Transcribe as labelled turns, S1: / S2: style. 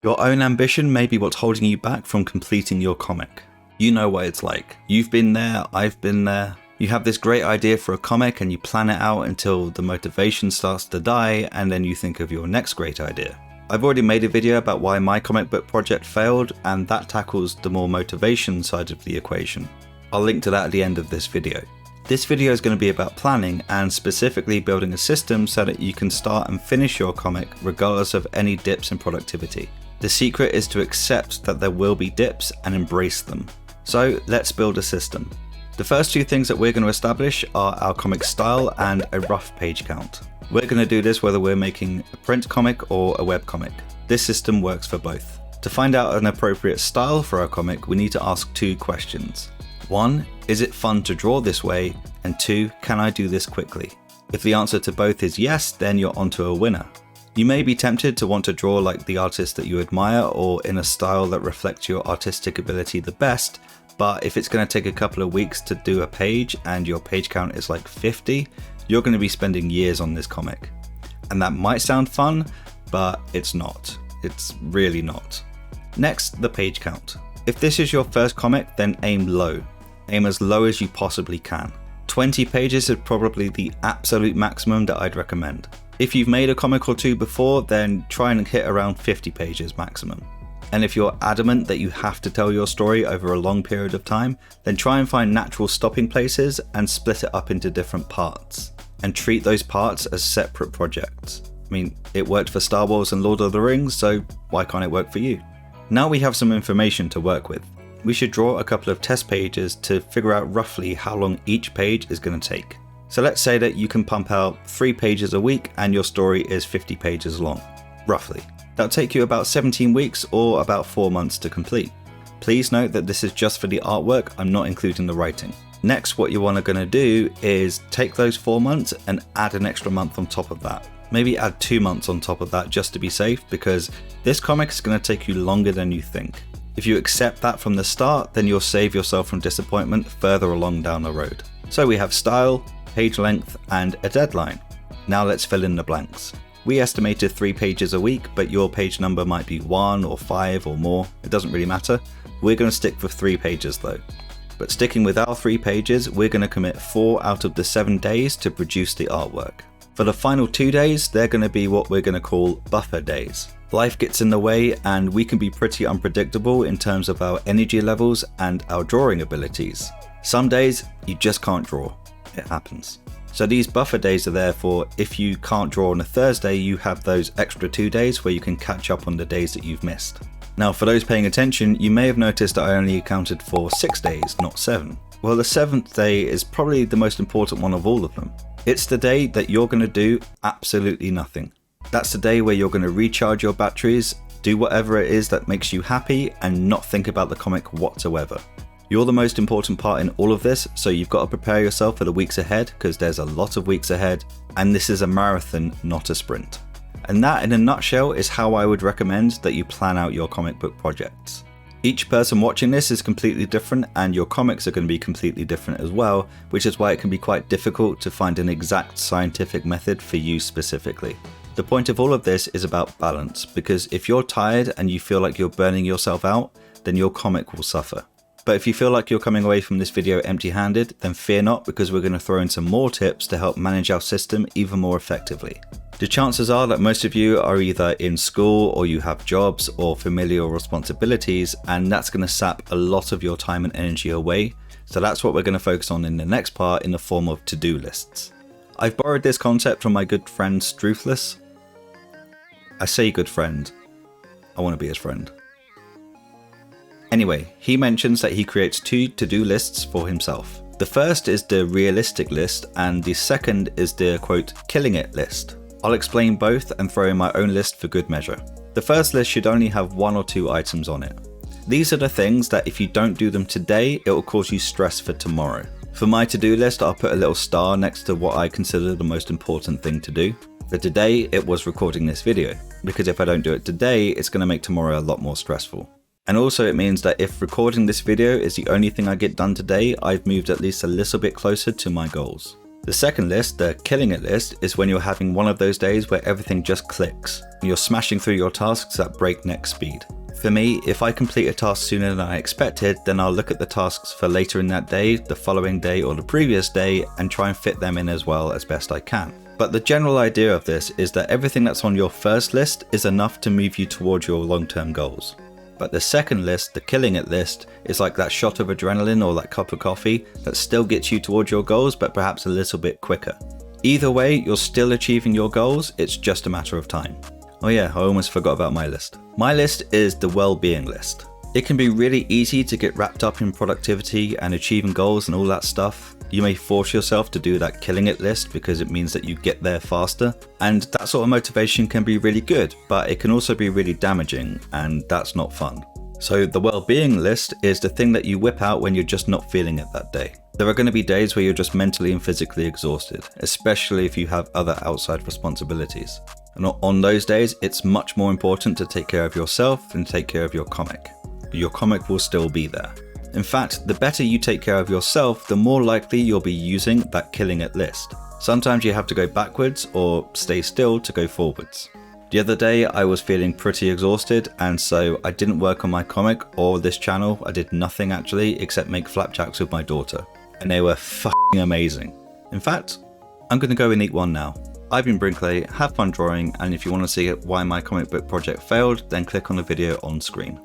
S1: Your own ambition may be what's holding you back from completing your comic. You know what it's like. You've been there, I've been there. You have this great idea for a comic and you plan it out until the motivation starts to die, and then you think of your next great idea. I've already made a video about why my comic book project failed, and that tackles the more motivation side of the equation. I'll link to that at the end of this video. This video is going to be about planning and specifically building a system so that you can start and finish your comic regardless of any dips in productivity. The secret is to accept that there will be dips and embrace them. So let's build a system. The first two things that we're going to establish are our comic style and a rough page count. We're going to do this whether we're making a print comic or a web comic. This system works for both. To find out an appropriate style for our comic, we need to ask two questions. 1. Is it fun to draw this way? And 2. Can I do this quickly? If the answer to both is yes, then you're onto a winner. You may be tempted to want to draw like the artist that you admire or in a style that reflects your artistic ability the best, but if it's going to take a couple of weeks to do a page and your page count is like 50, you're going to be spending years on this comic. And that might sound fun, but it's not. It's really not. Next, the page count. If this is your first comic, then aim low. Aim as low as you possibly can. 20 pages is probably the absolute maximum that I'd recommend. If you've made a comic or two before, then try and hit around 50 pages maximum. And if you're adamant that you have to tell your story over a long period of time, then try and find natural stopping places and split it up into different parts. And treat those parts as separate projects. I mean, it worked for Star Wars and Lord of the Rings, so why can't it work for you? Now we have some information to work with. We should draw a couple of test pages to figure out roughly how long each page is going to take. So let's say that you can pump out 3 pages a week and your story is 50 pages long, roughly. That'll take you about 17 weeks or about 4 months to complete. Please note that this is just for the artwork, I'm not including the writing. Next, what you're going to do is take those 4 months and add an extra month on top of that. Maybe add 2 months on top of that just to be safe, because this comic is going to take you longer than you think. If you accept that from the start, then you'll save yourself from disappointment further along down the road. So we have style, page length, and a deadline. Now let's fill in the blanks. We estimated 3 pages a week, but your page number might be 1 or 5 or more. It doesn't really matter. We're going to stick for 3 pages though. But sticking with our 3 pages, we're going to commit 4 out of the 7 days to produce the artwork. For the final 2 days, they're going to be what we're going to call buffer days. Life gets in the way and we can be pretty unpredictable in terms of our energy levels and our drawing abilities. Some days you just can't draw. It happens. So these buffer days are there for if you can't draw on a Thursday, you have those extra 2 days where you can catch up on the days that you've missed. Now for those paying attention, you may have noticed that I only accounted for 6 days, not 7. Well, the 7th day is probably the most important one of all of them. It's the day that you're going to do absolutely nothing. That's the day where you're going to recharge your batteries, do whatever it is that makes you happy, and not think about the comic whatsoever. You're the most important part in all of this, so you've got to prepare yourself for the weeks ahead, because there's a lot of weeks ahead, and this is a marathon, not a sprint. And that, in a nutshell, is how I would recommend that you plan out your comic book projects. Each person watching this is completely different, and your comics are going to be completely different as well, which is why it can be quite difficult to find an exact scientific method for you specifically. The point of all of this is about balance, because if you're tired and you feel like you're burning yourself out, then your comic will suffer. But if you feel like you're coming away from this video empty-handed, then fear not, because we're going to throw in some more tips to help manage our system even more effectively. The chances are that most of you are either in school or you have jobs or familial responsibilities, and that's going to sap a lot of your time and energy away. So that's what we're going to focus on in the next part in the form of to-do lists. I've borrowed this concept from my good friend Struthless. I say good friend. I want to be his friend. Anyway, he mentions that he creates 2 to-do lists for himself. The first is the realistic list, and the second is the quote, killing it list. I'll explain both and throw in my own list for good measure. The first list should only have 1 or 2 items on it. These are the things that if you don't do them today, it will cause you stress for tomorrow. For my to-do list, I'll put a little star next to what I consider the most important thing to do. For today, it was recording this video, because if I don't do it today, it's going to make tomorrow a lot more stressful. And also it means that if recording this video is the only thing I get done today, I've moved at least a little bit closer to my goals. The second list, the killing it list, is when you're having one of those days where everything just clicks and you're smashing through your tasks at breakneck speed. For me, if I complete a task sooner than I expected, then I'll look at the tasks for later in that day, the following day, or the previous day and try and fit them in as well as best I can. But the general idea of this is that everything that's on your first list is enough to move you towards your long-term goals. But the second list, the killing it list, is like that shot of adrenaline or that cup of coffee that still gets you towards your goals, but perhaps a little bit quicker. Either way, you're still achieving your goals, it's just a matter of time. Oh yeah, I almost forgot about my list. My list is the well-being list. It can be really easy to get wrapped up in productivity and achieving goals and all that stuff. You may force yourself to do that killing it list because it means that you get there faster. And that sort of motivation can be really good, but it can also be really damaging, and that's not fun. So the well-being list is the thing that you whip out when you're just not feeling it that day. There are going to be days where you're just mentally and physically exhausted, especially if you have other outside responsibilities. And on those days, it's much more important to take care of yourself than take care of your comic. Your comic will still be there. In fact, the better you take care of yourself, the more likely you'll be using that killing it list. Sometimes you have to go backwards or stay still to go forwards. The other day I was feeling pretty exhausted, and so I didn't work on my comic or this channel. I did nothing actually except make flapjacks with my daughter, and they were fucking amazing. In fact, I'm gonna go and eat one now. I've been Brinkley, have fun drawing, and if you want to see why my comic book project failed, then click on the video on screen.